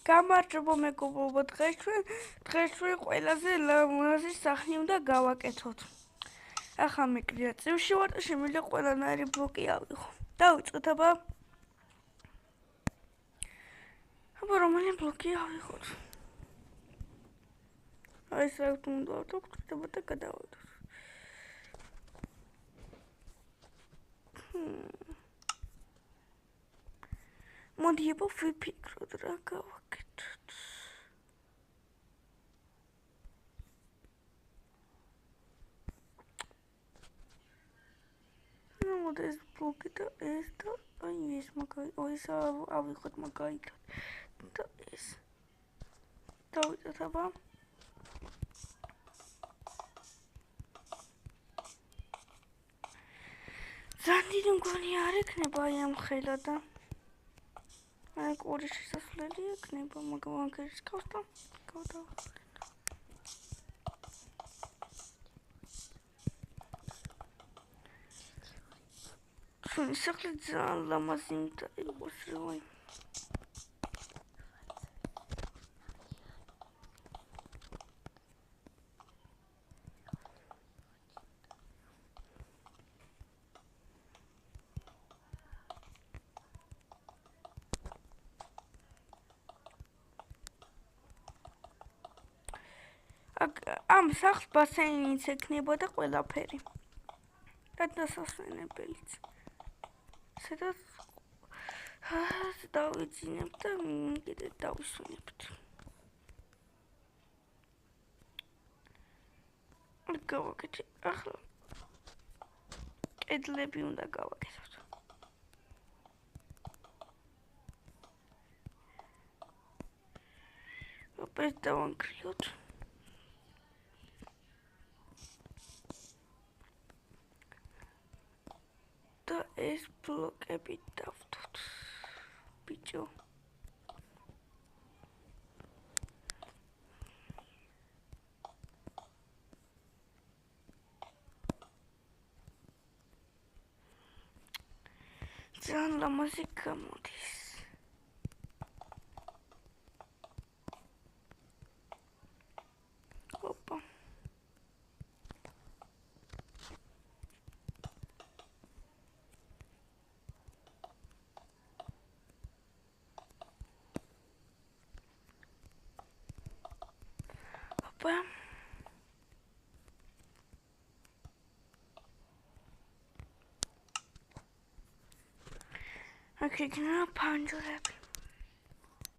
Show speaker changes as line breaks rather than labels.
გამარჯობა მეგობრებო, დღეს ყველაზე ლამაზი სახნი უნდა გავაკეთოთ. ახლა მეკრია წივში ვარ და შემიძლია ყველანაირი ბლოკი ავიღო. დავიწყეთ აბა. აბა რომელი ბლოკი ავიღოთ? აი ეს რა უნდა ვთქვი და გადავიდოთ. მოდი აბა ვიფიქროთ რა გავაკეთოთ. ეს ბლოკი და ეს და აი ეს ავიღოთ მაგალითად და ეს დავიწყეთ აბა. ზანდიდი მგონი არ ექნება აი ამ ხელა და აი ორი შესასვლელი ექნება, მაგრამ მაგერის გავს და გავდავახლეთ. ჩვენი სახლი ძალიან ლამაზი უნდა იყოს რა. ამ სახლს ბასეინიც ექნება და ყველაფერი. და დასასვენებელიც. სადაც დავიძინებ და კიდე დავისვენებთ. გავაკეთე. ახლა კედლები უნდა გავაკეთოთ. ეს დავანქრიოთ. და ეს ბლოკები დავდოთ. ბიჭო. ძალიან ლამაზი გამოდის. ოპა. ოპა. აქ იქნება ფანჯრები.